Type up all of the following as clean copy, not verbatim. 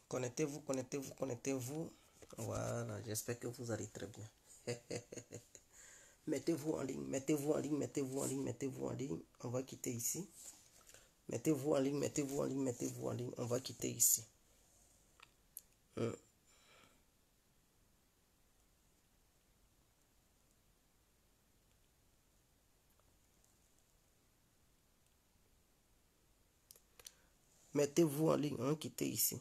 Connectez-vous, connectez-vous, connectez-vous. Voilà, j'espère que vous allez très bien. Mettez-vous en ligne, mettez-vous en ligne, mettez-vous en ligne, mettez-vous en ligne. On va quitter ici. Mettez-vous en ligne, mettez-vous en ligne, mettez-vous en ligne. On va quitter ici. Mettez-vous en ligne, on va quitter ici.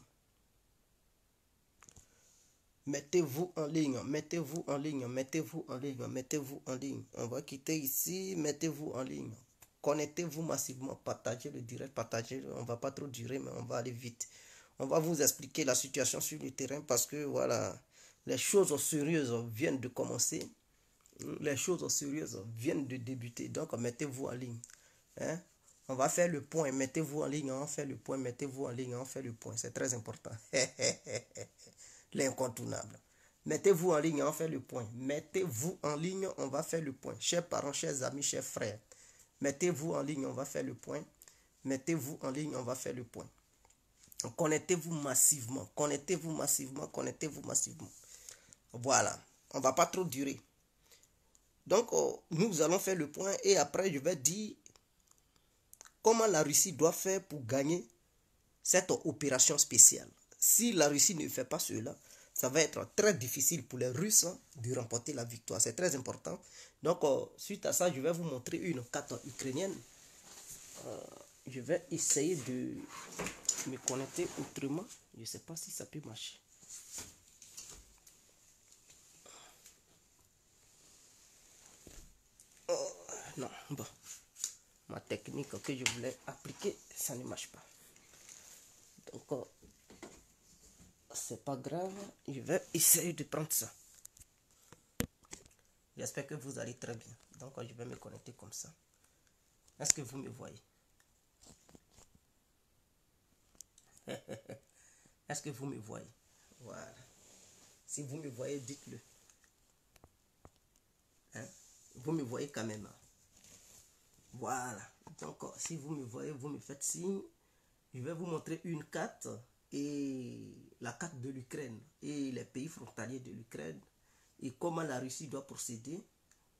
Mettez-vous en ligne, mettez-vous en ligne, mettez-vous en ligne, mettez-vous en ligne. On va quitter ici, mettez-vous en ligne. Connectez-vous massivement, partagez le direct, partagez. On va pas trop durer, mais on va aller vite. On va vous expliquer la situation sur le terrain parce que voilà, les choses sérieuses viennent de commencer. Les choses sérieuses viennent de débuter. Donc, mettez-vous en ligne. Hein? On va faire le point. Mettez-vous en ligne. On fait le point. Mettez-vous en ligne. On fait le point. C'est très important. L'incontournable. Mettez-vous en ligne. On fait le point. Mettez-vous en ligne. On va faire le point. Chers parents, chers amis, chers frères. Mettez-vous en ligne. On va faire le point. Mettez-vous en ligne. On va faire le point. Connectez-vous massivement. Connectez-vous massivement. Connectez-vous massivement. Voilà. On ne va pas trop durer. Donc, nous allons faire le point et après, je vais dire comment la Russie doit faire pour gagner cette opération spéciale. Si la Russie ne fait pas cela, ça va être très difficile pour les Russes de remporter la victoire. C'est très important. Donc, suite à ça, je vais vous montrer une carte ukrainienne. Je vais essayer de me connecter autrement. Je ne sais pas si ça peut marcher. Non, bon. Ma technique que je voulais appliquer, ça ne marche pas. Donc, c'est pas grave. Je vais essayer de prendre ça. J'espère que vous allez très bien. Donc, je vais me connecter comme ça. Est-ce que vous me voyez? Est-ce que vous me voyez? Voilà. Si vous me voyez, dites-le. Hein? Vous me voyez quand même. Voilà. Donc, si vous me voyez, vous me faites signe. Je vais vous montrer une carte et la carte de l'Ukraine et les pays frontaliers de l'Ukraine et comment la Russie doit procéder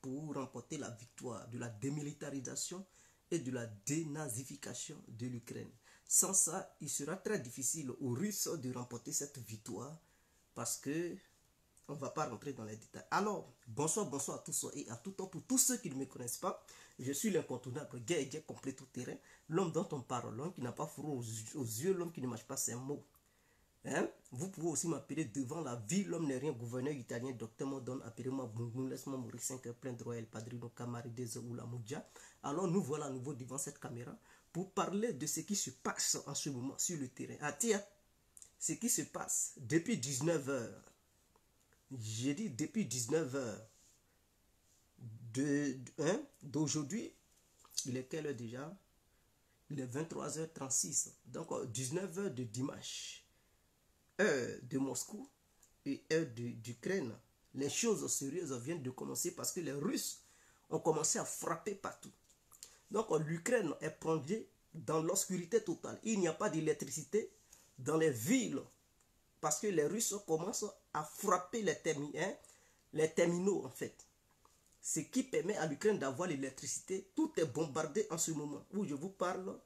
pour remporter la victoire de la démilitarisation et de la dénazification de l'Ukraine. Sans ça, il sera très difficile aux Russes de remporter cette victoire parce que on ne va pas rentrer dans les détails. Alors, bonsoir à tous et à tout temps. Pour tous ceux qui ne me connaissent pas, je suis l'incontournable guerrier complet tout terrain, l'homme dont on parle, l'homme qui n'a pas froid aux yeux, l'homme qui ne marche pas ses mots. Hein? Vous pouvez aussi m'appeler devant la vie, l'homme n'est rien, gouverneur italien, docteur Modon, appelez-moi Boum, laisse-moi mourir 5 heures plein de Royal Padrino, Camarides ou la Moudja. Alors nous voilà à nouveau devant cette caméra pour parler de ce qui se passe en ce moment sur le terrain. Ah tiens, ce qui se passe depuis 19h. J'ai dit depuis 19h d'aujourd'hui, il est quelle heure déjà? Il est 23h36. Donc 19h de dimanche, heure de Moscou et heure d'Ukraine. Les choses sérieuses viennent de commencer parce que les Russes ont commencé à frapper partout. Donc l'Ukraine est plongée dans l'obscurité totale. Il n'y a pas d'électricité dans les villes parce que les Russes commencent à frapper les terminaux en fait. Ce qui permet à l'Ukraine d'avoir l'électricité. Tout est bombardé en ce moment où je vous parle.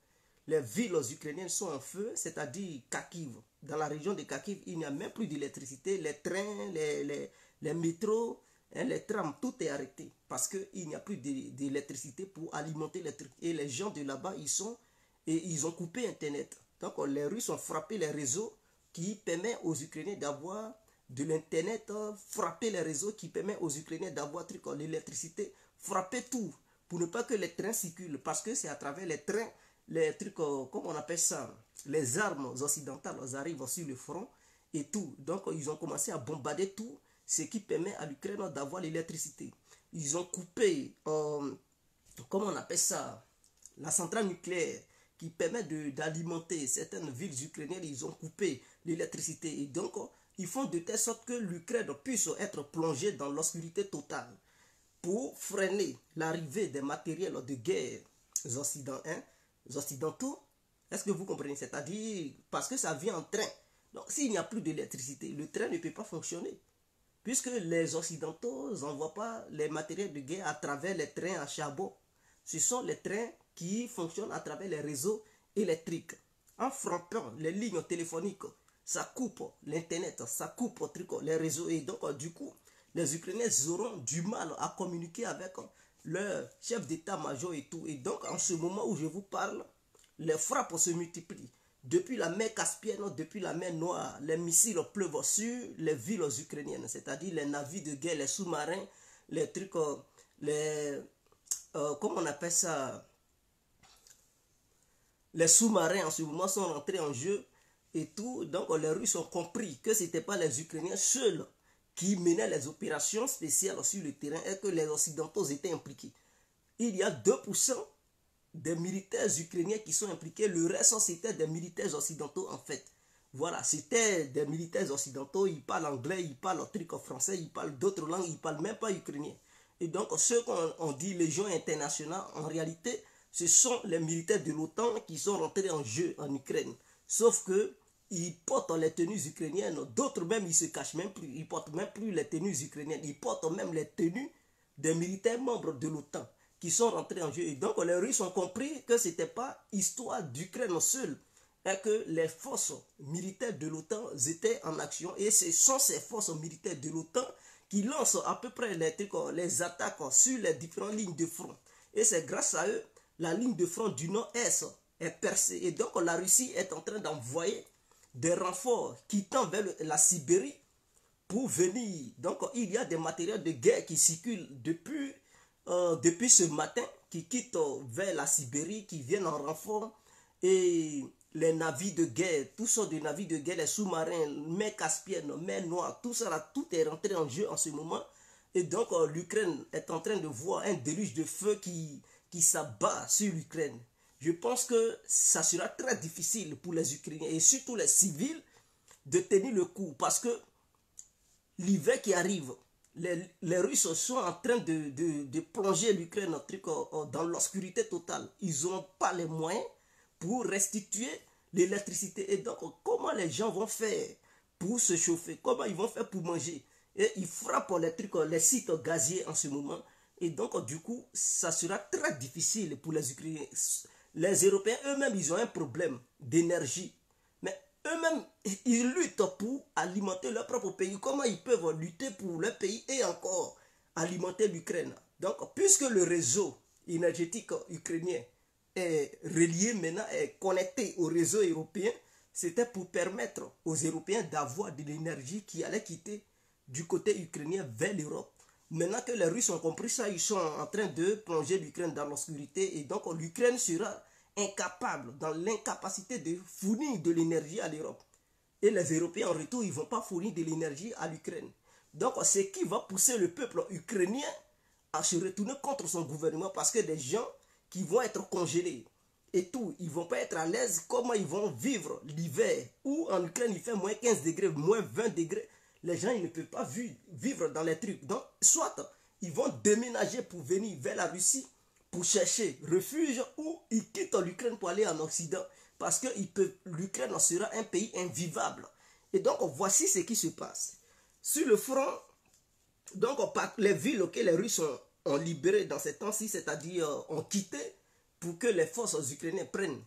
Les villes ukrainiennes sont en feu, c'est-à-dire Kharkiv. Dans la région de Kharkiv, il n'y a même plus d'électricité. Les trains, les métros, les trams, tout est arrêté parce qu'il n'y a plus d'électricité pour alimenter les trucs. Et les gens de là-bas, ils ont coupé Internet. Donc les Russes ont frappé les réseaux qui permettent aux Ukrainiens d'avoir de l'internet, frapper les réseaux qui permet aux Ukrainiens d'avoir l'électricité, frapper tout pour ne pas que les trains circulent parce que c'est à travers les trains, les trucs, comment on appelle ça, les armes occidentales arrivent sur le front et tout. Donc ils ont commencé à bombarder tout, ce qui permet à l'Ukraine d'avoir l'électricité. Ils ont coupé, comment on appelle ça, la centrale nucléaire qui permet d'alimenter certaines villes ukrainiennes. Ils ont coupé l'électricité et donc ils font de telle sorte que l'Ukraine puisse être plongée dans l'obscurité totale pour freiner l'arrivée des matériels de guerre occidentaux. Est-ce que vous comprenez? C'est-à-dire parce que ça vient en train. Donc, s'il n'y a plus d'électricité, le train ne peut pas fonctionner. Puisque les Occidentaux n'envoient pas les matériels de guerre à travers les trains à charbon. Ce sont les trains qui fonctionnent à travers les réseaux électriques. En frappant les lignes téléphoniques, ça coupe l'internet, ça coupe les réseaux. Et donc, du coup, les Ukrainiens auront du mal à communiquer avec leur chef d'état-major et tout. Et donc, en ce moment où je vous parle, les frappes se multiplient. Depuis la mer Caspienne, depuis la mer Noire, les missiles pleuvent sur les villes ukrainiennes, c'est-à-dire les navires de guerre, les sous-marins, les trucs, comment on appelle ça, les sous-marins en ce moment sont rentrés en jeu et tout. Donc les Russes ont compris que ce n'étaient pas les Ukrainiens seuls qui menaient les opérations spéciales sur le terrain et que les Occidentaux étaient impliqués. Il y a 2% des militaires ukrainiens qui sont impliqués, le reste c'était des militaires occidentaux en fait. Voilà, c'était des militaires occidentaux, ils parlent anglais, ils parlent truc français, ils parlent d'autres langues, ils ne parlent même pas ukrainien. Et donc ceux qu'on dit légion internationale, en réalité, ce sont les militaires de l'OTAN qui sont rentrés en jeu en Ukraine. Sauf que ils portent les tenues ukrainiennes, d'autres même ils se cachent même plus, ils portent même plus les tenues ukrainiennes, ils portent même les tenues des militaires membres de l'OTAN qui sont rentrés en jeu. Et donc les Russes ont compris que ce n'était pas histoire d'Ukraine seule, et que les forces militaires de l'OTAN étaient en action. Et ce sont ces forces militaires de l'OTAN qui lancent à peu près les attaques sur les différentes lignes de front. Et c'est grâce à eux, la ligne de front du nord-est est percée. Et donc la Russie est en train d'envoyer des renforts qui tendent vers la Sibérie pour venir. Donc il y a des matériels de guerre qui circulent depuis ce matin, qui quittent vers la Sibérie, qui viennent en renfort. Et les navires de guerre, tous sortes de navires de guerre, les sous-marins, mer Caspienne, mer Noire, tout ça là, tout est rentré en jeu en ce moment. Et donc l'Ukraine est en train de voir un déluge de feu qui s'abat sur l'Ukraine. Je pense que ça sera très difficile pour les Ukrainiens et surtout les civils de tenir le coup, parce que l'hiver qui arrive, les Russes sont en train de plonger l'Ukraine dans l'obscurité totale. Ils n'ont pas les moyens pour restituer l'électricité. Et donc, comment les gens vont faire pour se chauffer? Comment ils vont faire pour manger? Et ils frappent les sites gaziers en ce moment. Et donc, du coup, ça sera très difficile pour les Ukrainiens. Les Européens eux-mêmes, ils ont un problème d'énergie. Mais eux-mêmes, ils luttent pour alimenter leur propre pays. Comment ils peuvent lutter pour leur pays et encore alimenter l'Ukraine? Donc, puisque le réseau énergétique ukrainien est relié maintenant, est connecté au réseau européen, c'était pour permettre aux Européens d'avoir de l'énergie qui allait quitter du côté ukrainien vers l'Europe. Maintenant que les Russes ont compris ça, ils sont en train de plonger l'Ukraine dans l'obscurité et donc l'Ukraine sera incapable, dans l'incapacité de fournir de l'énergie à l'Europe. Et les Européens en retour, ils ne vont pas fournir de l'énergie à l'Ukraine. Donc ce qui va pousser le peuple ukrainien à se retourner contre son gouvernement, parce que des gens qui vont être congelés et tout, ils ne vont pas être à l'aise. Comment ils vont vivre l'hiver où en Ukraine il fait moins 15 degrés, moins 20 degrés. Les gens ils ne peuvent pas vivre dans les trucs. Donc soit ils vont déménager pour venir vers la Russie pour chercher refuge, ou ils quittent l'Ukraine pour aller en Occident, parce que l'Ukraine sera un pays invivable. Et donc voici ce qui se passe. Sur le front, donc les villes que les Russes ont libérées dans ces temps-ci, c'est-à-dire ont quitté pour que les forces ukrainiennes prennent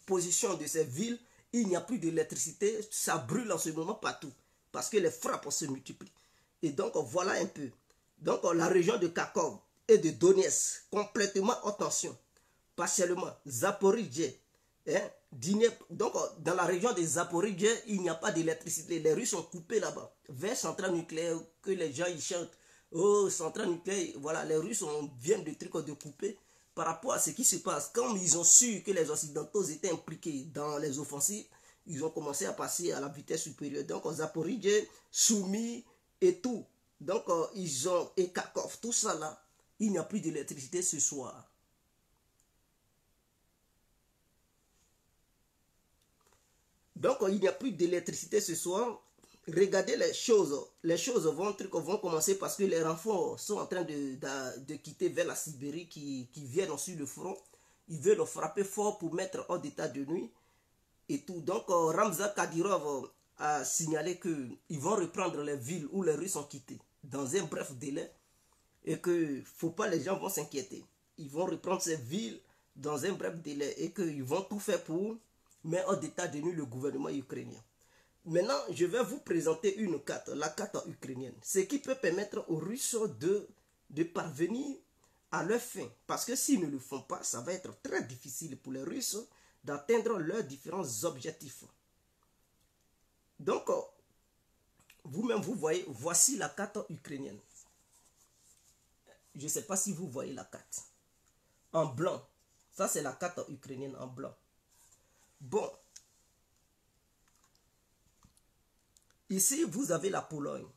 position de ces villes, il n'y a plus d'électricité, ça brûle en ce moment partout, parce que les frappes se multiplient. Et donc voilà un peu. Donc la région de Kharkov et de Donetsk, complètement en tension. Partiellement, Zaporijia, donc dans la région de Zaporijia, il n'y a pas d'électricité. Les Russes ont coupé là-bas. Vers centrale nucléaire, que les gens ils chantent, oh, centrale nucléaire, voilà, les Russes viennent de trucs de couper. Par rapport à ce qui se passe, quand ils ont su que les Occidentaux étaient impliqués dans les offensives, ils ont commencé à passer à la vitesse supérieure. Donc Zaporijia, Soumy et tout. Donc ils ont, et Kharkov, tout ça là, il n'y a plus d'électricité ce soir. Donc il n'y a plus d'électricité ce soir. Regardez les choses vont commencer, parce que les renforts sont en train de quitter vers la Sibérie, qui viennent sur le front. Ils veulent frapper fort pour mettre hors d'état de nuit et tout. Donc Ramzan Kadyrov a signalé qu'ils vont reprendre les villes où les Russes ont quitté dans un bref délai et que faut pas, les gens vont s'inquiéter. Ils vont reprendre ces villes dans un bref délai et qu'ils vont tout faire pour mettre hors d'état de nuire le gouvernement ukrainien. Maintenant, je vais vous présenter une carte, la carte ukrainienne, ce qui peut permettre aux Russes de parvenir à leur fin. Parce que s'ils ne le font pas, ça va être très difficile pour les Russes d'atteindre leurs différents objectifs. Donc, vous-même, vous voyez, voici la carte ukrainienne. Je ne sais pas si vous voyez la carte. En blanc. Ça, c'est la carte ukrainienne en blanc. Bon. Ici, vous avez la Pologne.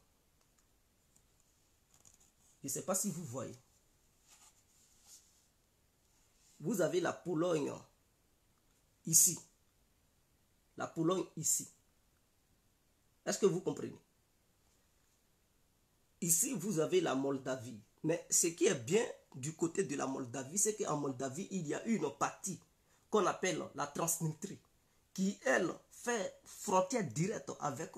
Je ne sais pas si vous voyez. Vous avez la Pologne ici. La Pologne ici. Est-ce que vous comprenez? Ici, vous avez la Moldavie. Mais ce qui est bien du côté de la Moldavie, c'est qu'en Moldavie, il y a une partie qu'on appelle la Transnistrie, qui, elle, fait frontière directe avec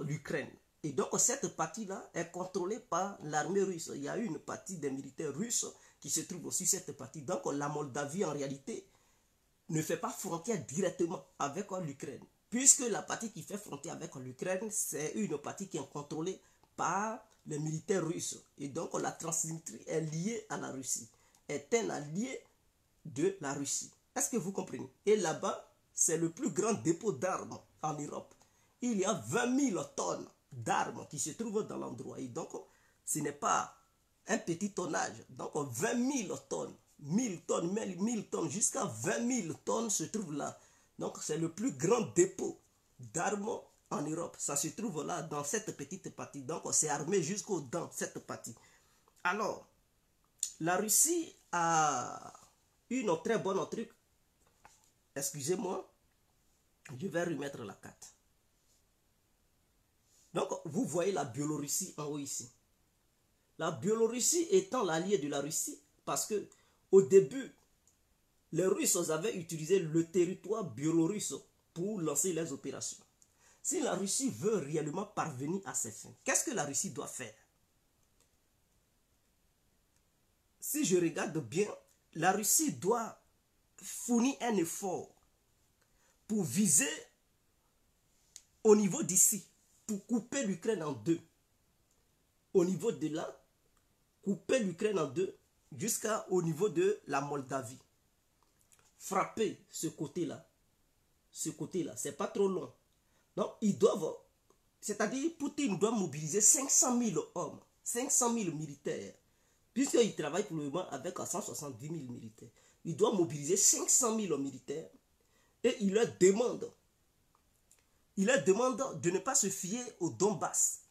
l'Ukraine. Et donc, cette partie-là est contrôlée par l'armée russe. Il y a une partie des militaires russes qui se trouve sur cette partie. Donc, la Moldavie, en réalité, ne fait pas frontière directement avec l'Ukraine. Puisque la partie qui fait frontière avec l'Ukraine, c'est une partie qui est contrôlée par les militaires russes. Et donc, la Transnistrie est liée à la Russie. Est un allié de la Russie. Est-ce que vous comprenez? Et là-bas, c'est le plus grand dépôt d'armes en Europe. Il y a 20 000 tonnes d'armes qui se trouvent dans l'endroit. Et donc, ce n'est pas un petit tonnage. Donc, 20 000 tonnes, 1000 tonnes, 1000 tonnes, jusqu'à 20 000 tonnes se trouvent là. Donc, c'est le plus grand dépôt d'armes en Europe. Ça se trouve là, dans cette petite partie. Donc, c'est armé jusqu'au dans cette partie. Alors, la Russie a une très bonne truc. Excusez-moi, je vais remettre la carte. Donc, vous voyez la Biélorussie en haut ici. La Biélorussie étant l'allié de la Russie, parce que au début, les Russes avaient utilisé le territoire biélorusse pour lancer les opérations. Si la Russie veut réellement parvenir à ses fins, qu'est-ce que la Russie doit faire? Si je regarde bien, la Russie doit fournir un effort pour viser au niveau d'ici, pour couper l'Ukraine en deux. Au niveau de là, couper l'Ukraine en deux jusqu'au niveau de la Moldavie. Frapper ce côté-là. Ce côté-là, c'est pas trop long. Donc, ils doivent, c'est-à-dire, Poutine doit mobiliser 500 000 hommes, 500 000 militaires, puisqu'il travaille pour le moment avec 170 000 militaires. Il doit mobiliser 500 000 militaires et il leur demande de ne pas se fier au Donbass.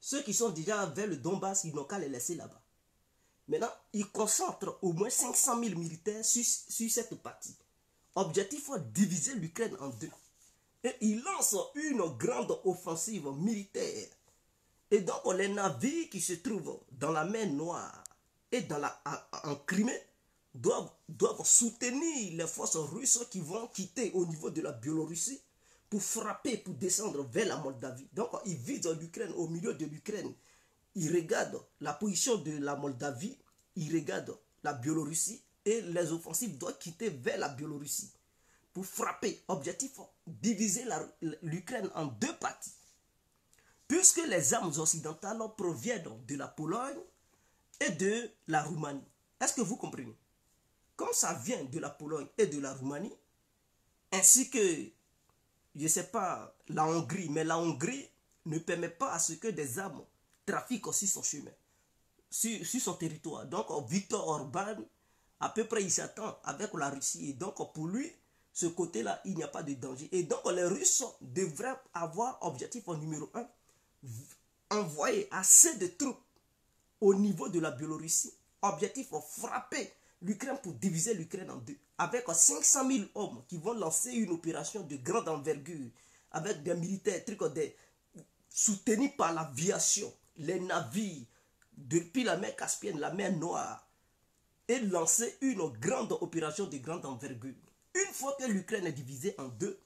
Ceux qui sont déjà vers le Donbass, ils n'ont qu'à les laisser là-bas. Maintenant, il concentre au moins 500 000 militaires sur cette partie. Objectif, diviser l'Ukraine en deux. Et il lance une grande offensive militaire. Et donc, les navires qui se trouvent dans la mer Noire et en Crimée doivent soutenir les forces russes qui vont quitter au niveau de la Biélorussie pour frapper, pour descendre vers la Moldavie. Donc, ils visent l'Ukraine, au milieu de l'Ukraine. Ils regardent la position de la Moldavie, ils regardent la Biélorussie et les offensives doivent quitter vers la Biélorussie pour frapper. Objectif, diviser l'Ukraine en deux parties. Puisque les armes occidentales proviennent de la Pologne et de la Roumanie. Est-ce que vous comprenez? Comme ça vient de la Pologne et de la Roumanie, ainsi que, je ne sais pas, la Hongrie, mais la Hongrie ne permet pas à ce que des armes trafiquent sur son chemin, sur son territoire. Donc, Viktor Orban, à peu près, il s'attend avec la Russie. Et donc, pour lui, ce côté-là, il n'y a pas de danger. Et donc, les Russes devraient avoir objectif numéro 1, envoyer assez de troupes au niveau de la Biélorussie. Objectif, frapper l'Ukraine pour diviser l'Ukraine en deux. Avec 500 000 hommes qui vont lancer une opération de grande envergure, avec des militaires, soutenus par l'aviation, les navires, depuis la mer Caspienne, la mer Noire, et lancer une grande opération de grande envergure. Une fois que l'Ukraine est divisée en deux,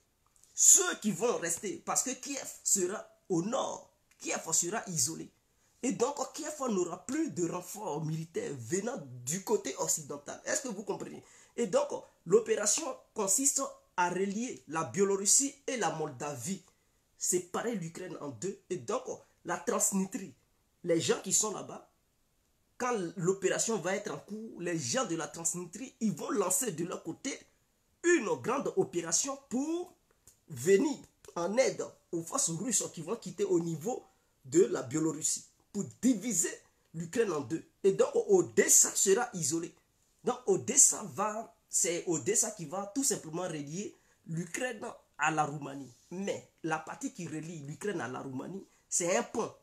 ceux qui vont rester, parce que Kiev sera au nord, Kiev sera isolé. Et donc Kiev n'aura plus de renforts militaires venant du côté occidental. Est-ce que vous comprenez? Et donc l'opération consiste à relier la Biélorussie et la Moldavie, séparer l'Ukraine en deux. Et donc la Transnistrie, les gens qui sont là-bas, quand l'opération va être en cours, les gens de la Transnistrie, ils vont lancer de leur côté une grande opération pour venir en aide aux forces russes qui vont quitter au niveau de la Biélorussie pour diviser l'Ukraine en deux. Et donc Odessa sera isolé. Donc c'est Odessa qui va tout simplement relier l'Ukraine à la Roumanie. Mais la partie qui relie l'Ukraine à la Roumanie, c'est un pont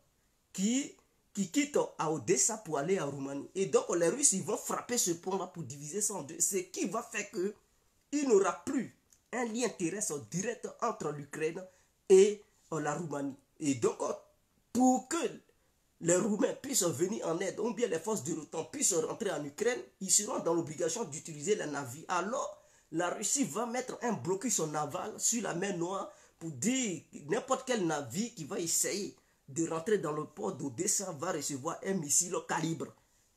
qui quitte à Odessa pour aller en Roumanie. Et donc les Russes ils vont frapper ce pont-là pour diviser ça en deux. Ce qui va faire qu'il n'aura plus un lien terrestre direct entre l'Ukraine et la Roumanie. Et donc, pour que les Roumains puissent venir en aide, ou bien les forces de l'OTAN puissent rentrer en Ukraine, ils seront dans l'obligation d'utiliser les navires. Alors, la Russie va mettre un blocus naval sur la mer Noire pour dire n'importe quel navire qui va essayer de rentrer dans le port d'Odessa va recevoir un missile calibre.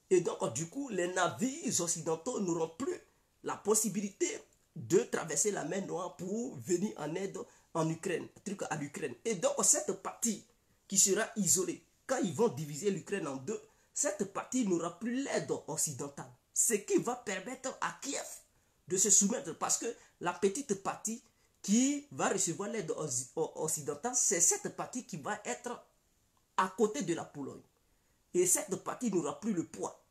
Et donc, du coup, les navires occidentaux n'auront plus la possibilité de traverser la mer Noire pour venir en aide en Ukraine, à l'Ukraine. Et donc, cette partie qui sera isolée, quand ils vont diviser l'Ukraine en deux, cette partie n'aura plus l'aide occidentale. Ce qui va permettre à Kiev de se soumettre, parce que la petite partie qui va recevoir l'aide occidentale, c'est cette partie qui va être à côté de la Pologne. Et cette partie n'aura plus le poids.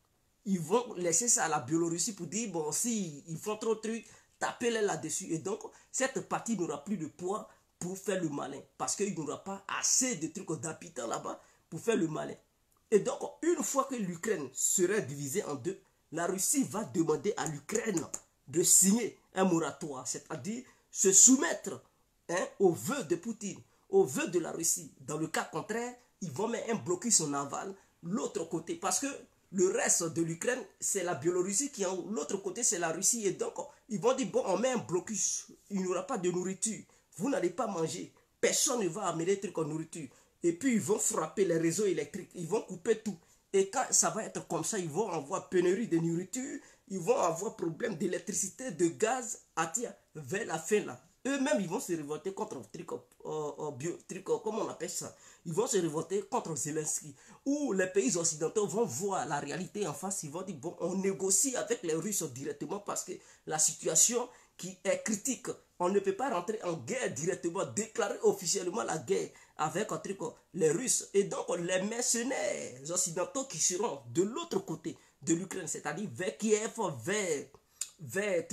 Ils vont laisser ça à la Biélorussie pour dire, bon, si ils font trop de trucs, tapez-les là-dessus. Et donc, cette partie n'aura plus de poids pour faire le malin. Parce qu'il n'y aura pas assez de trucs d'habitants là-bas pour faire le malin. Et donc, une fois que l'Ukraine sera divisée en deux, la Russie va demander à l'Ukraine de signer un moratoire, c'est-à-dire se soumettre aux vœux de Poutine, aux vœux de la Russie. Dans le cas contraire, ils vont mettre un blocus naval l'autre côté. Parce que le reste de l'Ukraine, c'est la Biélorussie qui est en haut. L'autre côté, c'est la Russie. Et donc, ils vont dire, bon, on met un blocus. Il n'y aura pas de nourriture. Vous n'allez pas manger. Personne ne va amener des trucs en nourriture. Et puis, ils vont frapper les réseaux électriques. Ils vont couper tout. Et quand ça va être comme ça, ils vont avoir pénurie de nourriture. Ils vont avoir problème d'électricité, de gaz. Vers la fin, là. Eux-mêmes, ils vont se révolter contre comment on appelle ça? Ils vont se révolter contre Zelensky. Où les pays occidentaux vont voir la réalité en face. Ils vont dire, bon, on négocie avec les Russes directement parce que la situation qui est critique. On ne peut pas rentrer en guerre directement, déclarer officiellement la guerre avec les Russes. Et donc, les mercenaires occidentaux qui seront de l'autre côté de l'Ukraine, c'est-à-dire vers Kiev, vers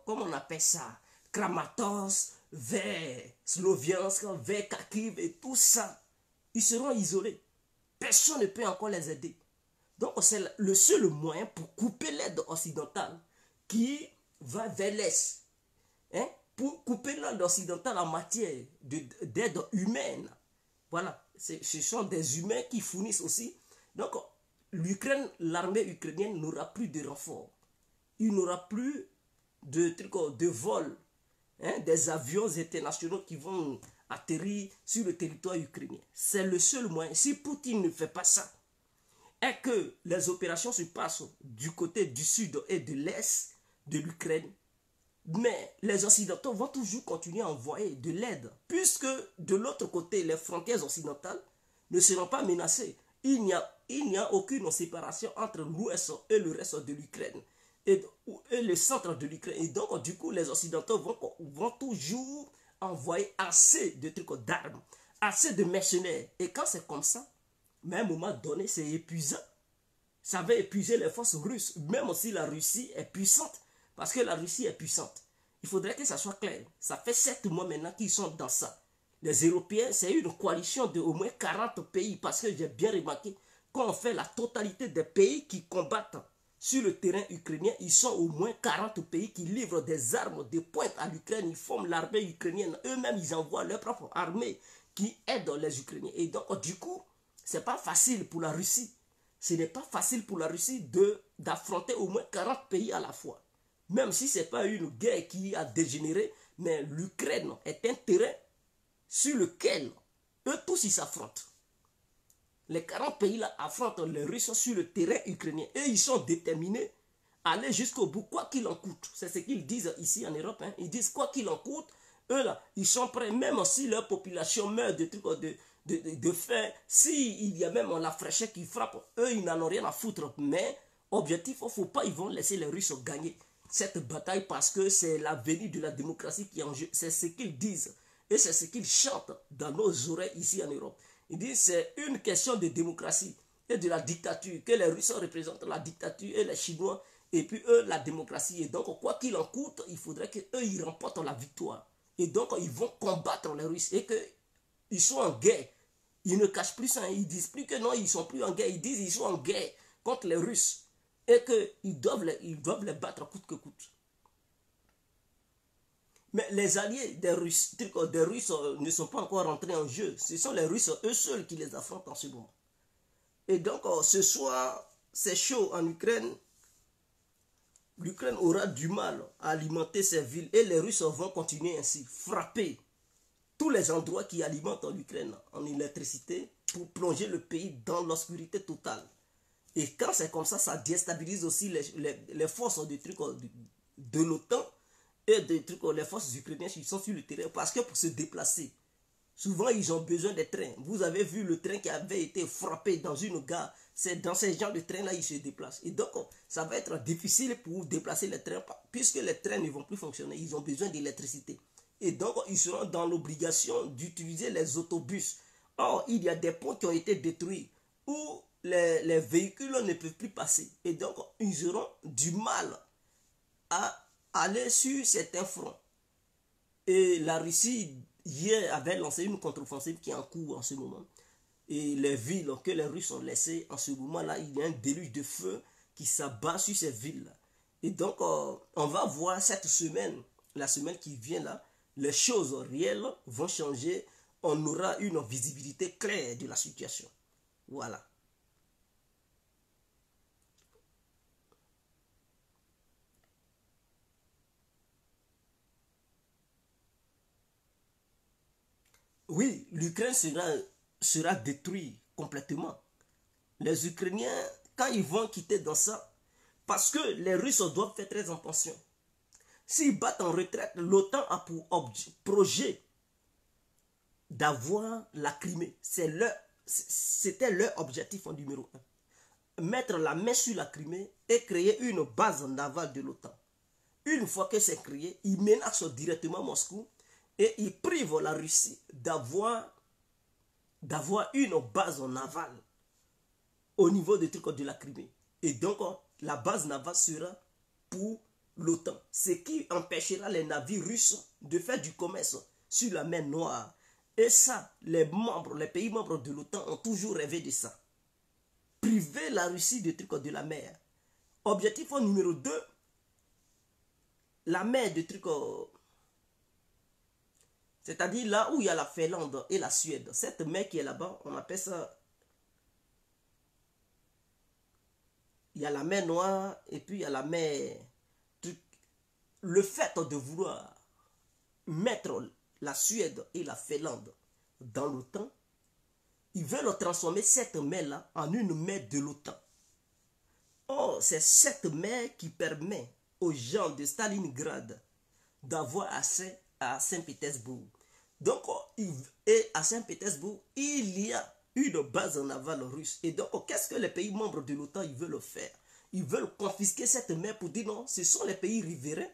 comment on appelle ça? Kramatorsk, vers Sloviansk, vers Kharkiv et tout ça, ils seront isolés. Personne ne peut encore les aider. Donc c'est le seul moyen pour couper l'aide occidentale qui va vers l'Est. Pour couper l'aide occidentale en matière d'aide humaine. Voilà, ce sont des humains qui fournissent aussi. Donc l'Ukraine, l'armée ukrainienne n'aura plus de renforts. Il n'aura plus de vol. Des avions internationaux qui vont atterrir sur le territoire ukrainien. C'est le seul moyen. Si Poutine ne fait pas ça, et que les opérations se passent du côté du sud et de l'est de l'Ukraine, mais les Occidentaux vont toujours continuer à envoyer de l'aide, puisque de l'autre côté, les frontières occidentales ne seront pas menacées. Il n'y a aucune séparation entre l'ouest et le reste de l'Ukraine. Et le centre de l'Ukraine. Et donc, du coup, les Occidentaux vont toujours envoyer assez de trucs d'armes, assez de mercenaires. Et quand c'est comme ça, mais à un moment donné, c'est épuisant. Ça va épuiser les forces russes, même si la Russie est puissante. Parce que la Russie est puissante. Il faudrait que ça soit clair. Ça fait 7 mois maintenant qu'ils sont dans ça. Les Européens, c'est une coalition de au moins 40 pays. Parce que j'ai bien remarqué, quand on fait la totalité des pays qui combattent sur le terrain ukrainien, ils sont au moins 40 pays qui livrent des armes de pointe à l'Ukraine. Ils forment l'armée ukrainienne. Eux-mêmes, ils envoient leur propre armée qui aide les Ukrainiens. Et donc, du coup, c'est pas facile pour la Russie. Ce n'est pas facile pour la Russie d'affronter au moins 40 pays à la fois. Même si ce n'est pas une guerre qui a dégénéré, mais l'Ukraine est un terrain sur lequel eux tous ils s'affrontent. Les 40 pays-là affrontent les Russes sur le terrain ukrainien. Et ils sont déterminés à aller jusqu'au bout, quoi qu'il en coûte. C'est ce qu'ils disent ici en Europe. Hein. Ils disent quoi qu'il en coûte. Eux là, ils sont prêts, même si leur population meurt de trucs de faim, s'il y a même la fraîcheur qui frappe, eux ils n'en ont rien à foutre. Mais objectif, il ne faut pas, ils vont laisser les Russes gagner cette bataille parce que c'est l'avenir de la démocratie qui est en jeu. C'est ce qu'ils disent et c'est ce qu'ils chantent dans nos oreilles ici en Europe. Ils disent c'est une question de démocratie et de la dictature, que les Russes représentent la dictature et les Chinois et puis eux la démocratie. Et donc quoi qu'il en coûte, il faudrait qu'eux ils remportent la victoire. Et donc ils vont combattre les Russes et qu'ils sont en guerre. Ils ne cachent plus ça, ils disent plus que non, ils sont plus en guerre, ils disent qu'ils sont en guerre contre les Russes et qu'ils doivent les battre coûte que coûte. Mais les alliés des Russes ne sont pas encore rentrés en jeu. Ce sont les Russes eux seuls qui les affrontent en ce moment. Et donc ce soir, c'est chaud en Ukraine. L'Ukraine aura du mal à alimenter ses villes et les Russes vont continuer ainsi, frapper tous les endroits qui alimentent l'Ukraine en électricité pour plonger le pays dans l'obscurité totale. Et quand c'est comme ça déstabilise aussi les forces de l'OTAN et les forces ukrainiennes qui sont sur le terrain. Parce que pour se déplacer, souvent ils ont besoin des trains. Vous avez vu le train qui avait été frappé dans une gare. C'est dans ces genres de trains-là ils se déplacent. Et donc, ça va être difficile pour déplacer les trains puisque les trains ne vont plus fonctionner. Ils ont besoin d'électricité. Et donc, ils seront dans l'obligation d'utiliser les autobus. Or, il y a des ponts qui ont été détruits où les véhicules ne peuvent plus passer. Et donc, ils auront du mal à aller sur certains fronts. Et la Russie, hier, avait lancé une contre-offensive qui est en cours en ce moment. Et les villes que les Russes ont laissées, en ce moment-là, il y a un déluge de feu qui s'abat sur ces villes. Et donc, on va voir cette semaine, la semaine qui vient là, les choses réelles vont changer. On aura une visibilité claire de la situation. Voilà. Oui, l'Ukraine sera détruite complètement. Les Ukrainiens, quand ils vont quitter dans ça, parce que les Russes doivent faire très attention. S'ils battent en retraite, l'OTAN a pour projet d'avoir la Crimée. C'était leur objectif en numéro 1. Mettre la main sur la Crimée et créer une base navale de l'OTAN. Une fois que c'est créé, ils menacent directement Moscou et ils privent la Russie d'avoir une base navale au niveau des trucs de la Crimée. Et donc, la base navale sera pour l'OTAN. Ce qui empêchera les navires russes de faire du commerce sur la mer Noire. Et ça, les pays membres de l'OTAN ont toujours rêvé de ça. Priver la Russie des trucs de la mer. Objectif numéro 2, la mer de trucs... C'est-à-dire là où il y a la Finlande et la Suède. Cette mer qui est là-bas, on appelle ça... Il y a la mer Noire et puis il y a la mer... Le fait de vouloir mettre la Suède et la Finlande dans l'OTAN, ils veulent transformer cette mer-là en une mer de l'OTAN. Or, c'est cette mer qui permet aux gens de Stalingrad d'avoir accès à Saint-Pétersbourg. Donc, et à Saint-Pétersbourg, il y a une base navale russe. Et donc, qu'est-ce que les pays membres de l'OTAN veulent faire? Ils veulent confisquer cette mer pour dire non, ce sont les pays riverains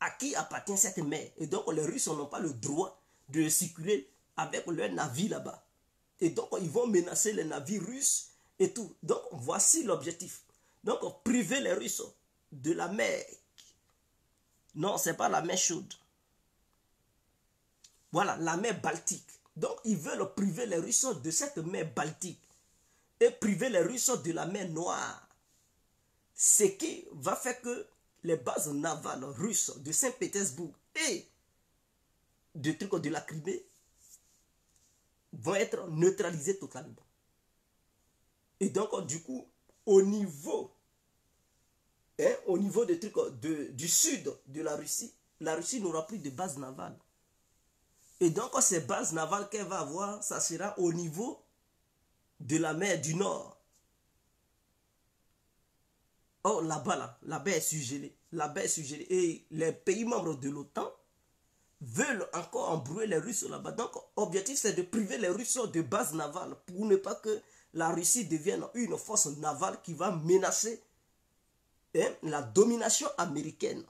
à qui appartient cette mer. Et donc, les Russes n'ont pas le droit de circuler avec leurs navires là-bas. Et donc, ils vont menacer les navires russes et tout. Donc, voici l'objectif. Donc, priver les Russes de la mer. Non, ce n'est pas la mer chaude. Voilà, la mer Baltique. Donc, ils veulent priver les Russes de cette mer Baltique. Et priver les Russes de la mer Noire. Ce qui va faire que les bases navales russes de Saint-Pétersbourg et de la Crimée vont être neutralisées totalement. Et donc, du coup, au niveau des trucs du sud de la Russie n'aura plus de base navale. Et donc, ces bases navales qu'elle va avoir, ça sera au niveau de la mer du Nord. Or, là-bas, là, la baie est surgelée. La baie est surgelée. Et les pays membres de l'OTAN veulent encore embrouiller les Russes là-bas. Donc, l'objectif, c'est de priver les Russes de bases navales pour ne pas que la Russie devienne une force navale qui va menacer la domination américaine.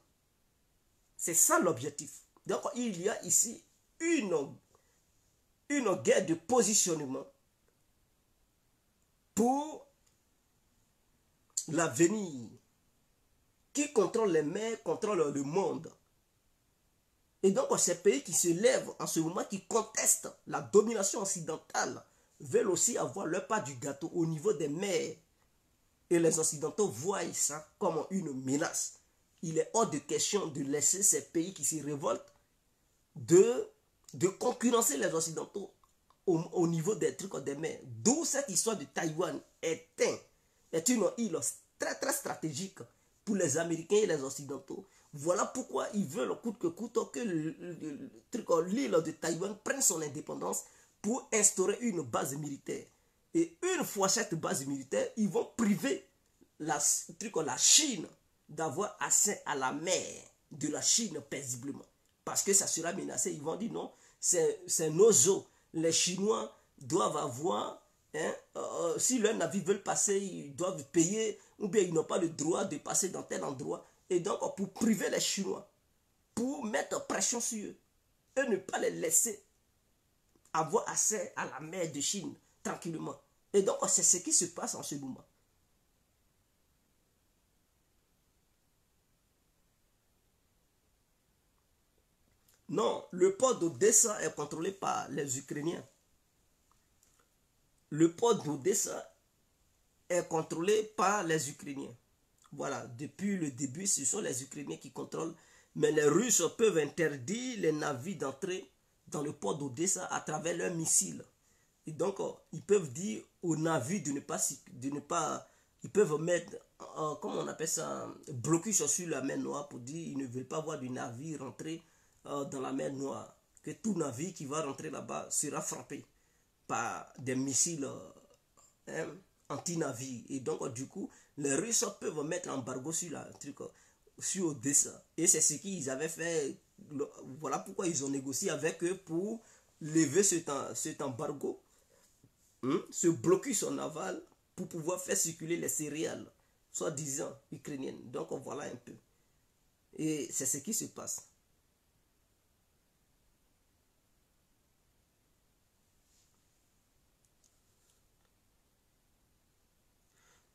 C'est ça l'objectif. Donc, il y a ici une guerre de positionnement pour l'avenir. Qui contrôle les mers, contrôle le monde. Et donc, ces pays qui se lèvent en ce moment, qui contestent la domination occidentale, veulent aussi avoir leur part du gâteau au niveau des mers. Et les Occidentaux voient ça comme une menace. Il est hors de question de laisser ces pays qui se révoltent de concurrencer les Occidentaux au niveau des trucs des mers. D'où cette histoire de Taïwan est une île très très stratégique pour les Américains et les Occidentaux. Voilà pourquoi ils veulent coûte que coûte que l'île de Taïwan prenne son indépendance pour instaurer une base militaire. Et une fois cette base militaire, ils vont priver la Chine d'avoir accès à la mer de la Chine paisiblement. Parce que ça sera menacé. Ils vont dire non, c'est nos eaux. Les Chinois doivent avoir, si leurs navires veulent passer, ils doivent payer, ou bien ils n'ont pas le droit de passer dans tel endroit. Et donc, pour priver les Chinois, pour mettre pression sur eux, et ne pas les laisser avoir accès à la mer de Chine tranquillement. Et donc, c'est ce qui se passe en ce moment. Non, le port d'Odessa est contrôlé par les Ukrainiens. Le port d'Odessa est contrôlé par les Ukrainiens. Voilà, depuis le début, ce sont les Ukrainiens qui contrôlent. Mais les Russes peuvent interdire les navires d'entrer dans le port d'Odessa à travers leurs missiles. Et donc, ils peuvent dire aux navires de ne pas ils peuvent mettre, comment on appelle ça, blocus sur la mer Noire pour dire qu'ils ne veulent pas voir du navire rentrer dans la mer Noire. Que tout navire qui va rentrer là-bas sera frappé par des missiles anti-navires. Et donc, du coup, les Russes peuvent mettre un embargo sur la truc, sur Odessa. Et c'est ce qu'ils avaient fait. Voilà pourquoi ils ont négocié avec eux pour lever cet embargo, ce blocus en aval, pour pouvoir faire circuler les céréales, soi-disant ukrainiennes. Donc, voilà un peu. Et c'est ce qui se passe.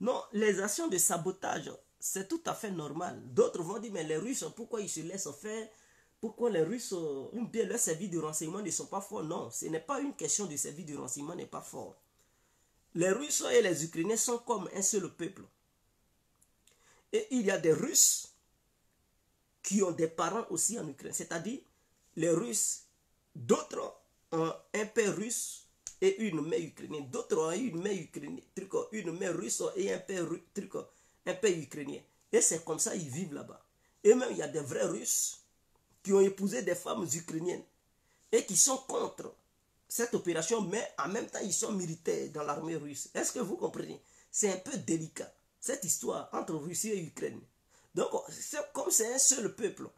Non, les actions de sabotage, c'est tout à fait normal. D'autres vont dire, mais les Russes, pourquoi ils se laissent faire? Pourquoi les Russes, ou bien leurs services de renseignement ne sont pas forts? Non, ce n'est pas une question de services de renseignement n'est pas fort. Les Russes et les Ukrainiens sont comme un seul peuple. Et il y a des Russes qui ont des parents aussi en Ukraine. C'est-à-dire, les Russes, d'autres ont un père russe et une mère ukrainienne. D'autres ont une mère ukrainienne, une mère russe et un père ukrainien. Et c'est comme ça qu'ils vivent là-bas. Et même, il y a des vrais Russes qui ont épousé des femmes ukrainiennes et qui sont contre cette opération, mais en même temps, ils sont militaires dans l'armée russe. Est-ce que vous comprenez? C'est un peu délicat, cette histoire entre Russie et Ukraine. Donc, comme c'est un seul peuple,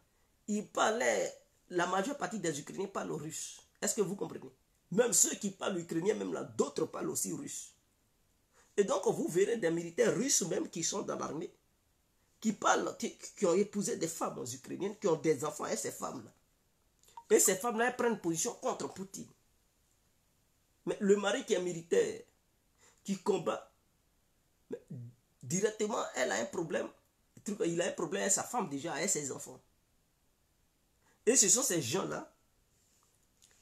la majeure partie des Ukrainiens parlent russe. Est-ce que vous comprenez? Même ceux qui parlent ukrainien, même là, d'autres parlent aussi russe. Et donc, vous verrez des militaires russes même qui sont dans l'armée, qui ont épousé des femmes ukrainiennes, qui ont des enfants et ces femmes-là. Et ces femmes-là, elles prennent position contre Poutine. Mais le mari qui est militaire, qui combat, directement, elle a un problème. Il a un problème avec sa femme déjà, avec ses enfants. Et ce sont ces gens-là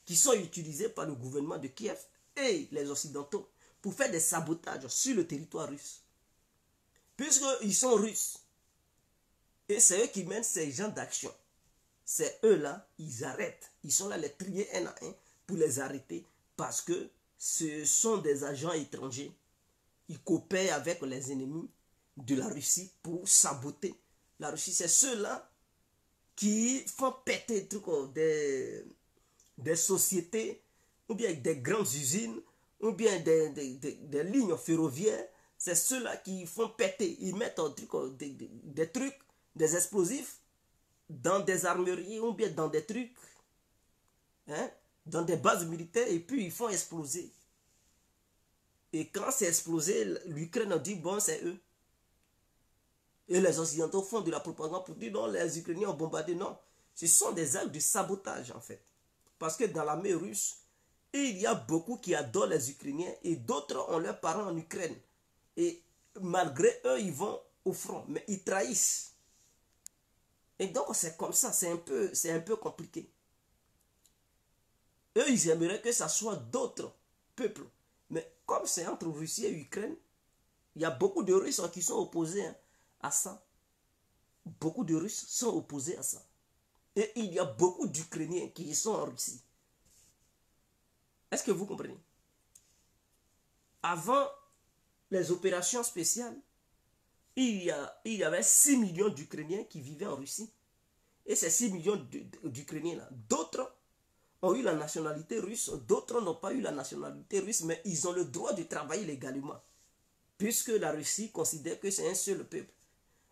qui sont utilisés par le gouvernement de Kiev et les Occidentaux pour faire des sabotages sur le territoire russe. Puisqu'ils sont russes. Et c'est eux qui mènent ces gens d'action. C'est eux-là, ils arrêtent. Ils sont là les trier un à un pour les arrêter. Parce que ce sont des agents étrangers. Ils coopèrent avec les ennemis de la Russie pour saboter la Russie. C'est ceux-là qui font péter des sociétés, ou bien des grandes usines, ou bien des lignes ferroviaires. C'est ceux-là qui font péter. Ils mettent des trucs, des explosifs dans des armeries ou bien dans des trucs, hein, dans des bases militaires, et puis ils font exploser. Et quand c'est explosé, l'Ukraine dit bon, c'est eux. Et les Occidentaux font de la propagande pour dire non, les Ukrainiens ont bombardé. Non, ce sont des actes de sabotage en fait. Parce que dans l'armée russe, il y a beaucoup qui adorent les Ukrainiens et d'autres ont leurs parents en Ukraine. Et malgré eux, ils vont au front, mais ils trahissent. Et donc c'est comme ça, c'est un peu compliqué. Eux, ils aimeraient que ça soit d'autres peuples. Mais comme c'est entre Russie et Ukraine, il y a beaucoup de Russes qui sont opposés à ça. Beaucoup de Russes sont opposés à ça. Et il y a beaucoup d'Ukrainiens qui sont en Russie. Est-ce que vous comprenez? Avant les opérations spéciales, il y avait 6 millions d'Ukrainiens qui vivaient en Russie. Et ces 6 millions d'Ukrainiens-là, d'autres ont eu la nationalité russe, d'autres n'ont pas eu la nationalité russe, mais ils ont le droit de travailler légalement, puisque la Russie considère que c'est un seul peuple.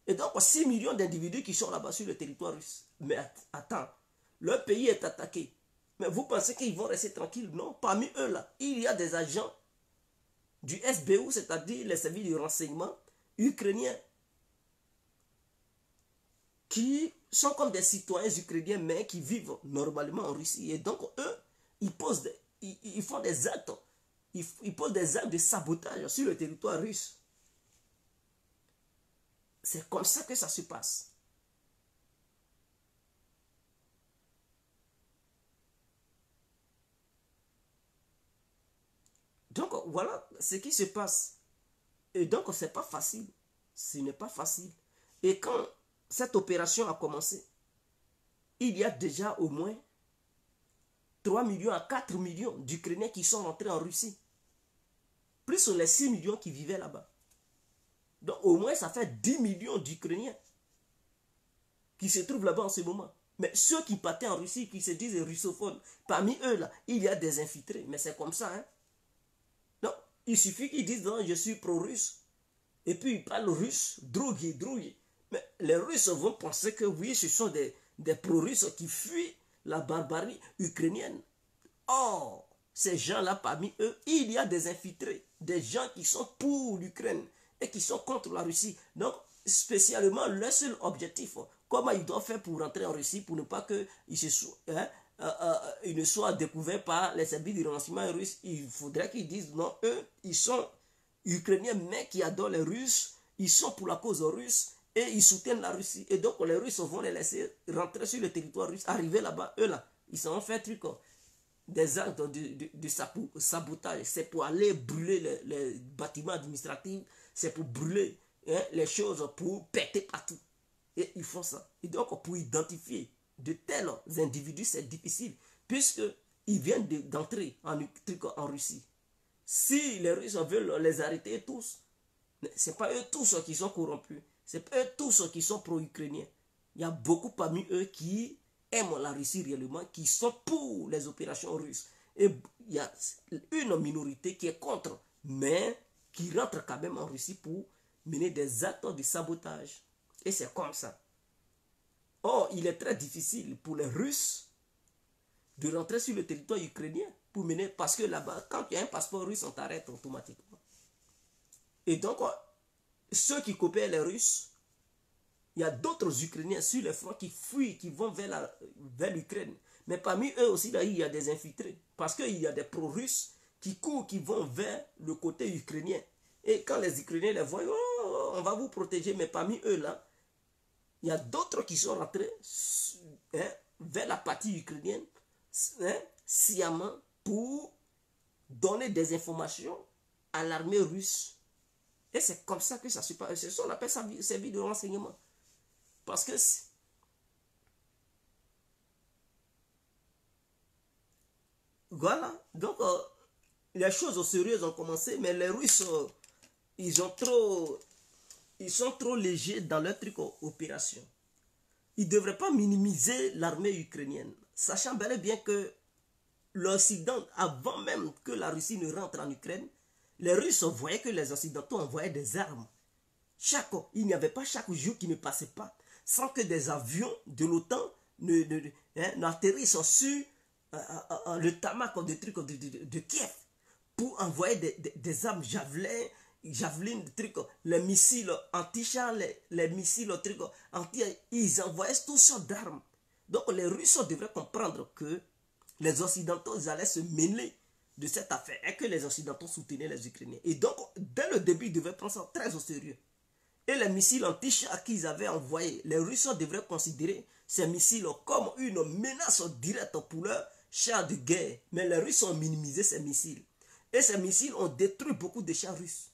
Et donc, 6 millions d'individus qui sont là-bas sur le territoire russe. Mais attends, leur pays est attaqué. Mais vous pensez qu'ils vont rester tranquilles? Non, parmi eux, là, il y a des agents du SBU, c'est-à-dire les services de renseignement ukrainiens, qui sont comme des citoyens ukrainiens, mais qui vivent normalement en Russie. Et donc, eux, ils font des actes, ils posent des actes de sabotage sur le territoire russe. C'est comme ça que ça se passe. Donc, voilà ce qui se passe. Et donc, ce n'est pas facile. Ce n'est pas facile. Et quand cette opération a commencé, il y a déjà au moins 3 millions à 4 millions d'Ukrainiens qui sont rentrés en Russie. Plus les 6 millions qui vivaient là-bas. Donc, au moins, ça fait 10 millions d'Ukrainiens qui se trouvent là-bas en ce moment. Mais ceux qui partaient en Russie, qui se disent russophones, parmi eux, là, il y a des infiltrés. Mais c'est comme ça, hein. Donc, il suffit qu'ils disent, non, je suis pro-russe. Et puis, ils parlent russe, drogué. Mais les Russes vont penser que oui, ce sont des pro-russes qui fuient la barbarie ukrainienne. Or, ces gens-là, parmi eux, il y a des infiltrés, des gens qui sont pour l'Ukraine et qui sont contre la Russie. Donc, spécialement, leur seul objectif, comment ils doivent faire pour rentrer en Russie pour ne pas qu'ils ne soient découverts par les services de renseignement russes. Il faudrait qu'ils disent non, eux, ils sont Ukrainiens, mais qui adorent les Russes, ils sont pour la cause russe et ils soutiennent la Russie. Et donc, les Russes vont les laisser rentrer sur le territoire russe, arriver là-bas, eux là, ils s'en ont fait truc. Des actes de sabotage, c'est pour aller brûler les bâtiments administratifs, c'est pour brûler les choses, pour péter partout. Et ils font ça. Et donc, pour identifier de tels individus, c'est difficile, puisqu'ils viennent d'entrer en Russie. Si les Russes veulent les arrêter tous, ce n'est pas eux tous qui sont corrompus, c'est pas eux tous qui sont pro-ukrainiens. Il y a beaucoup parmi eux qui aiment la Russie réellement, qui sont pour les opérations russes. Et il y a une minorité qui est contre, mais qui rentre quand même en Russie pour mener des actes de sabotage. Et c'est comme ça. Or, il est très difficile pour les Russes de rentrer sur le territoire ukrainien pour mener, parce que là-bas, quand il y a un passeport russe, on t'arrête automatiquement. Et donc, ceux qui coopèrent les Russes, il y a d'autres Ukrainiens sur les fronts qui fuient, qui vont vers l'Ukraine. Mais parmi eux aussi, là, il y a des infiltrés. Parce qu'il y a des pro-russes qui courent, qui vont vers le côté ukrainien. Et quand les Ukrainiens les voient, oh, on va vous protéger. Mais parmi eux, là, il y a d'autres qui sont rentrés vers la partie ukrainienne, sciemment, pour donner des informations à l'armée russe. Et c'est comme ça que ça se passe. C'est ça qu'on appelle ça service de renseignement. Parce que voilà, donc les choses sérieuses ont commencé, mais les Russes, ils sont trop légers dans leur truc opération. Ils ne devraient pas minimiser l'armée ukrainienne, sachant bel et bien que l'Occident, avant même que la Russie ne rentre en Ukraine, les Russes voyaient que les Occidentaux envoyaient des armes. Il n'y avait pas chaque jour qui ne passait pas sans que des avions de l'OTAN n'atterrissent sur le tarmac de Kiev pour envoyer des armes javelin, les missiles anti-chars, les missiles anti, ils envoyaient toutes sortes d'armes. Donc les Russes devraient comprendre que les Occidentaux allaient se mêler de cette affaire et que les Occidentaux soutenaient les Ukrainiens. Et donc, dès le début, ils devaient prendre ça très au sérieux. Et les missiles anti-chars qu'ils avaient envoyés, les Russes devraient considérer ces missiles comme une menace directe pour leurs chars de guerre. Mais les Russes ont minimisé ces missiles. Et ces missiles ont détruit beaucoup de chars russes.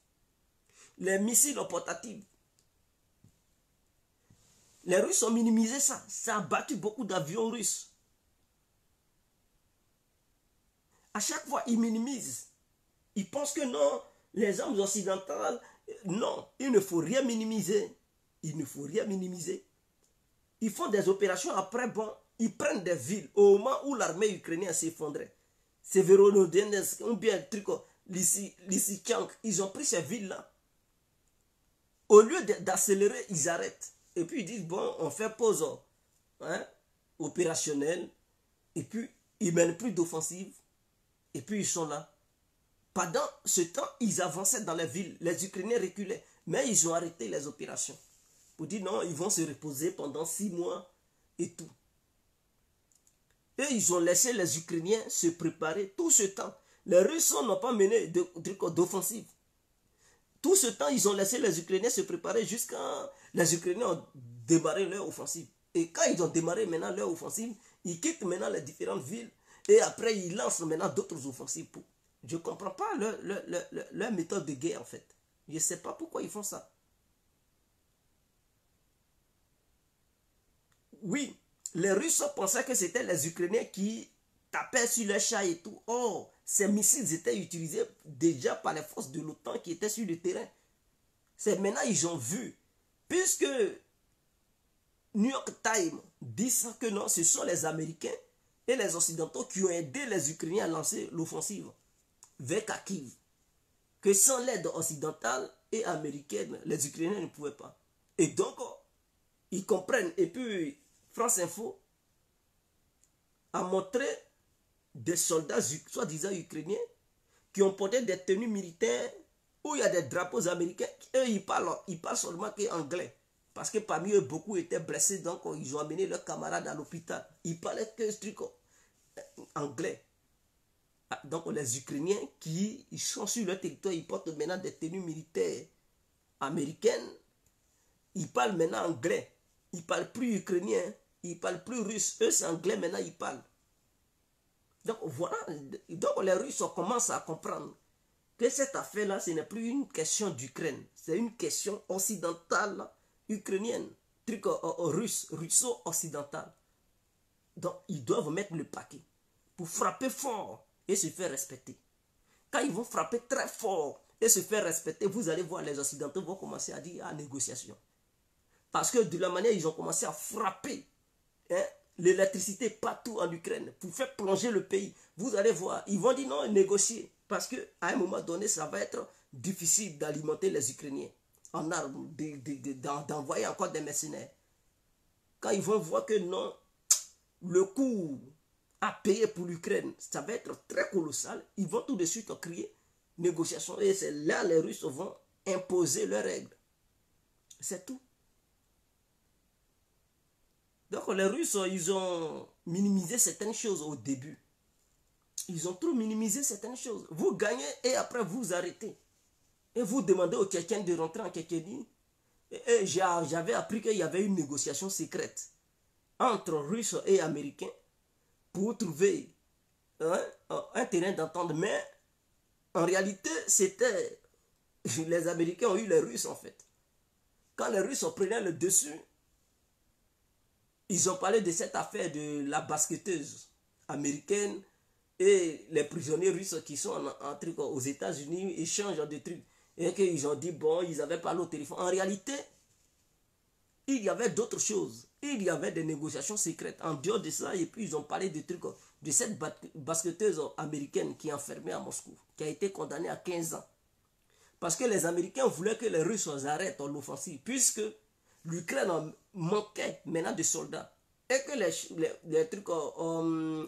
Les missiles portatifs, les Russes ont minimisé ça. Ça a battu beaucoup d'avions russes. À chaque fois, ils minimisent. Ils pensent que non, les armes occidentales, non, il ne faut rien minimiser. Il ne faut rien minimiser. Ils font des opérations après, bon, ils prennent des villes au moment où l'armée ukrainienne s'effondrait. Severodonetsk, ou bien Lysychansk, ils ont pris ces villes-là. Au lieu d'accélérer, ils arrêtent. Et puis ils disent, bon, on fait pause opérationnelle. Et puis, ils ne mènent plus d'offensive. Et puis, ils sont là. Pendant ce temps, ils avançaient dans les villes. Les Ukrainiens reculaient. Mais ils ont arrêté les opérations. Pour dire, non, ils vont se reposer pendant 6 mois et tout. Et ils ont laissé les Ukrainiens se préparer tout ce temps. Les Russes n'ont pas mené d'offensive. Tout ce temps, ils ont laissé les Ukrainiens se préparer jusqu'à... Les Ukrainiens ont démarré leur offensive. Et quand ils ont démarré maintenant leur offensive, ils quittent maintenant les différentes villes. Et après, ils lancent maintenant d'autres offensives. Je ne comprends pas leur méthode de guerre, en fait. Je ne sais pas pourquoi ils font ça. Oui, les Russes pensaient que c'était les Ukrainiens qui tapaient sur les chars et tout. Or, ces missiles étaient utilisés déjà par les forces de l'OTAN qui étaient sur le terrain. C'est maintenant ils ont vu. Puisque New York Times dit que non, ce sont les Américains et les Occidentaux qui ont aidé les Ukrainiens à lancer l'offensive vers Kharkiv. Que sans l'aide occidentale et américaine, les Ukrainiens ne pouvaient pas. Et donc, ils comprennent. Et puis, France Info a montré des soldats soi-disant ukrainiens qui ont porté des tenues militaires où il y a des drapeaux américains. Eux, ils parlent seulement anglais. Parce que parmi eux, beaucoup étaient blessés. Donc, ils ont amené leurs camarades à l'hôpital. Ils parlaient que ce truc anglais. Donc, les Ukrainiens qui sont sur leur territoire, ils portent maintenant des tenues militaires américaines. Ils parlent maintenant anglais. Ils ne parlent plus ukrainien. Ils ne parlent plus russe. Eux, c'est anglais maintenant, ils parlent. Donc, voilà. Donc, les Russes commencent à comprendre que cette affaire-là, ce n'est plus une question d'Ukraine. C'est une question occidentale, ukrainienne. Truc russe, russo-occidental. Donc, ils doivent mettre le paquet pour frapper fort et se faire respecter. Quand ils vont frapper très fort et se faire respecter, vous allez voir, les Occidentaux vont commencer à dire négociation. Parce que de la manière ils ont commencé à frapper l'électricité partout en Ukraine pour faire plonger le pays, vous allez voir, ils vont dire non, négocier. Parce qu'à un moment donné, ça va être difficile d'alimenter les Ukrainiens en armes, d'envoyer encore des mercenaires. Quand ils vont voir que non, le coût à payer pour l'Ukraine, ça va être très colossal, ils vont tout de suite crier négociation. Et c'est là les Russes vont imposer leurs règles. C'est tout. Donc les Russes, ils ont minimisé certaines choses au début. Ils ont trop minimisé certaines choses. Vous gagnez et après vous arrêtez. Et vous demandez aux Tchétchènes de rentrer en Tchétchénie. Et j'avais appris qu'il y avait une négociation secrète entre Russes et Américains pour trouver un terrain d'entente. Mais en réalité, c'était... Les Américains ont eu les Russes en fait. Quand les Russes prenaient le dessus, ils ont parlé de cette affaire de la basketteuse américaine et les prisonniers russes qui sont en truc aux États-Unis échangent de trucs. Et qu'ils ont dit, bon, ils avaient parlé au téléphone. En réalité, il y avait d'autres choses. Il y avait des négociations secrètes en dehors de ça. Et puis, ils ont parlé de trucs de cette basketteuse américaine qui est enfermée à Moscou, qui a été condamnée à 15 ans. Parce que les Américains voulaient que les Russes arrêtent l'offensive, puisque l'Ukraine manquait maintenant de soldats. Et que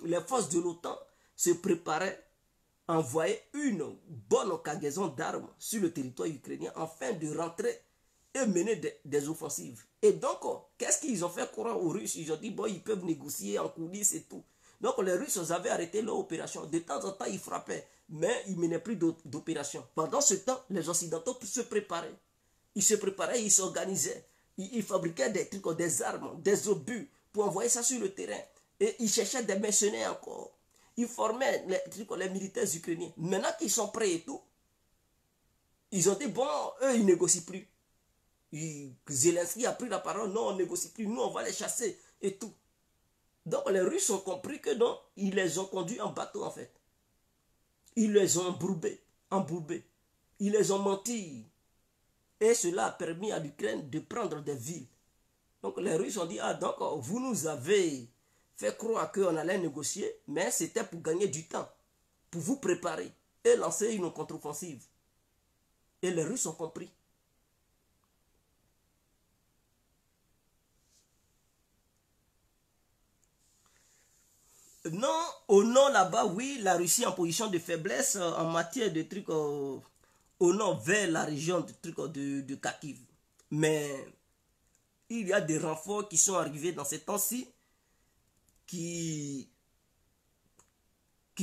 les forces de l'OTAN se préparaient à envoyer une bonne cargaison d'armes sur le territoire ukrainien afin de rentrer et mener des offensives. Et donc, qu'est-ce qu'ils ont fait croire aux Russes? Ils ont dit, bon, ils peuvent négocier en coulisses et tout. Donc, les Russes avaient arrêté leur opération. De temps en temps, ils frappaient, mais ils ne menaient plus d'opération. Pendant ce temps, les Occidentaux se préparaient. Ils se préparaient, ils s'organisaient. Ils fabriquaient des trucs, des armes, des obus pour envoyer ça sur le terrain. Et ils cherchaient des mercenaires encore. Ils formaient les militaires ukrainiens. Maintenant qu'ils sont prêts et tout, ils ont dit, bon, eux, ils ne négocient plus. Zelensky a pris la parole, non, on ne négocie plus, nous, on va les chasser et tout. Donc, les Russes ont compris que non, ils les ont conduits en bateau, en fait. Ils les ont embourbés. Ils les ont menti. Et cela a permis à l'Ukraine de prendre des villes. Donc, les Russes ont dit, ah, donc, vous nous avez fait croire qu'on allait négocier, mais c'était pour gagner du temps, pour vous préparer et lancer une contre-offensive. Et les Russes ont compris. Non, au nord là-bas, oui, la Russie en position de faiblesse en matière de trucs au nord vers la région de trucs de Kharkiv. Mais il y a des renforts qui sont arrivés dans ces temps-ci qui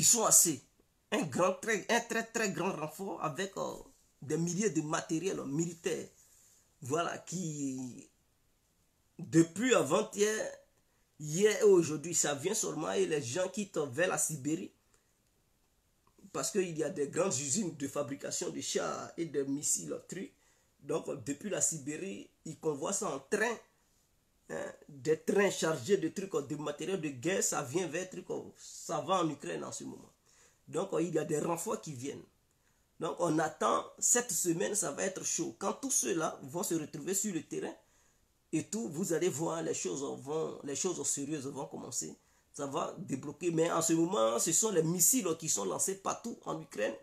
sont assez. Un très grand renfort avec des milliers de matériels militaires. Voilà, qui depuis avant-hier, hier et aujourd'hui, ça vient seulement et les gens quittent vers la Sibérie parce qu'il y a des grandes usines de fabrication de chars et de missiles trucs. Donc, depuis la Sibérie, ils convoient ça en train. Hein, des trains chargés de trucs, de matériel de guerre, ça vient vers trucs, ça va en Ukraine en ce moment. Donc, il y a des renforts qui viennent. Donc, on attend, cette semaine, ça va être chaud. Quand tous ceux-là vont se retrouver sur le terrain, et tout, vous allez voir, les choses sérieuses vont commencer. Ça va débloquer. Mais en ce moment, ce sont les missiles qui sont lancés partout en Ukraine,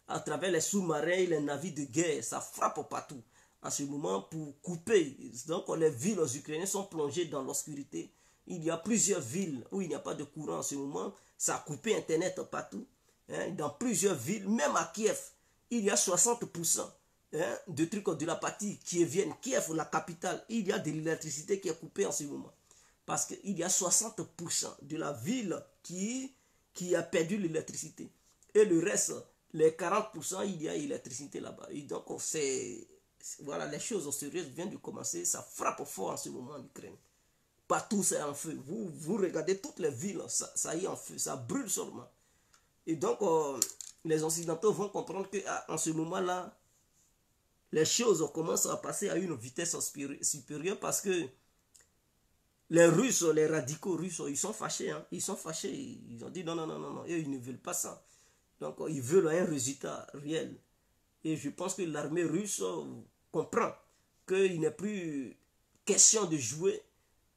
à travers les sous-marins, les navires de guerre. Ça frappe partout en ce moment pour couper. Donc, les villes ukrainiennes sont plongées dans l'obscurité. Il y a plusieurs villes où il n'y a pas de courant en ce moment. Ça a coupé Internet partout. Hein, dans plusieurs villes, même à Kiev, il y a 60%. De trucs de la partie qui viennent, Kiev, la capitale, il y a de l'électricité qui est coupée en ce moment. Parce qu'il y a 60% de la ville qui a perdu l'électricité. Et le reste, les 40%, il y a l'électricité là-bas. Et donc, voilà, les choses sérieuses viennent de commencer. Ça frappe fort en ce moment en Ukraine. Partout, c'est en feu. Vous regardez toutes les villes, ça y est en feu. Ça brûle seulement. Et donc, les Occidentaux vont comprendre qu'en ce moment-là, les choses commencent à passer à une vitesse supérieure parce que les Russes, les radicaux russes, ils sont fâchés. Hein? Ils sont fâchés. Ils ont dit non, eux, ils ne veulent pas ça. Donc, ils veulent un résultat réel. Et je pense que l'armée russe comprend qu'il n'est plus question de jouer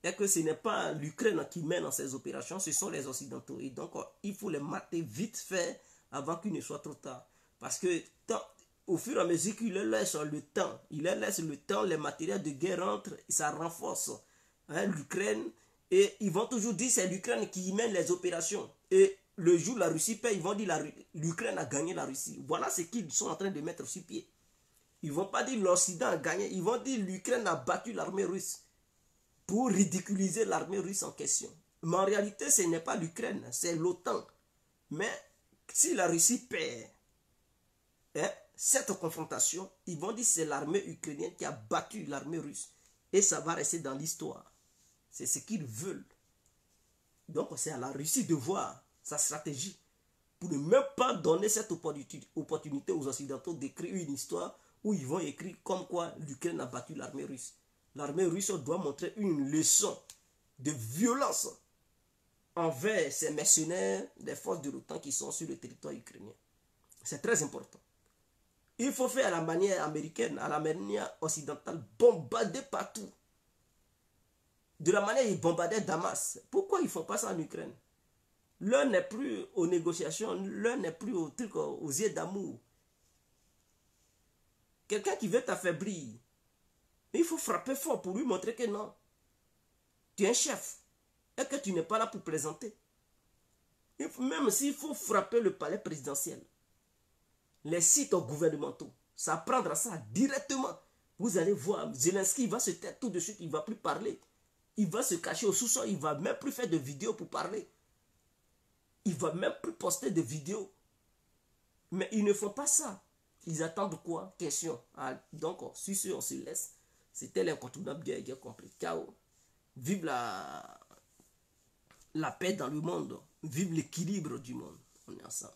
et que ce n'est pas l'Ukraine qui mène dans ces opérations, ce sont les Occidentaux. Et donc, il faut les mater vite fait avant qu'il ne soit trop tard. Parce que au fur et à mesure qu'il leur laisse le temps, les matériels de guerre entrent, et ça renforce l'Ukraine. Et ils vont toujours dire que c'est l'Ukraine qui mène les opérations. Et le jour où la Russie paie, ils vont dire l'Ukraine a gagné la Russie. Voilà ce qu'ils sont en train de mettre sur pied. Ils ne vont pas dire l'Occident a gagné, ils vont dire l'Ukraine a battu l'armée russe pour ridiculiser l'armée russe en question. Mais en réalité, ce n'est pas l'Ukraine, c'est l'OTAN. Mais si la Russie perd, cette confrontation, ils vont dire que c'est l'armée ukrainienne qui a battu l'armée russe. Et ça va rester dans l'histoire. C'est ce qu'ils veulent. Donc c'est à la Russie de voir sa stratégie pour ne même pas donner cette opportunité aux Occidentaux d'écrire une histoire où ils vont écrire comme quoi l'Ukraine a battu l'armée russe. L'armée russe doit montrer une leçon de violence envers ces mercenaires des forces de l'OTAN qui sont sur le territoire ukrainien. C'est très important. Il faut faire à la manière américaine, à la manière occidentale, bombarder partout. De la manière ils bombardaient Damas. Pourquoi ils ne font pas ça en Ukraine? L'un n'est plus aux négociations, l'un n'est plus au truc, aux yeux d'amour. Quelqu'un qui veut t'affaiblir, il faut frapper fort pour lui montrer que non. Tu es un chef et que tu n'es pas là pour plaisanter. Même s'il faut frapper le palais présidentiel, les sites gouvernementaux, ça prendra ça directement. Vous allez voir, Zelensky va se taire tout de suite, il ne va plus parler. Il va se cacher au sous-sol, il ne va même plus faire de vidéos pour parler. Il ne va même plus poster de vidéos. Mais ils ne font pas ça. Ils attendent quoi? Question. Ah, donc, sur ce, on se laisse. C'était l'incontournable guerre complet. Ciao. Vive la paix dans le monde. Vive l'équilibre du monde. On est ensemble.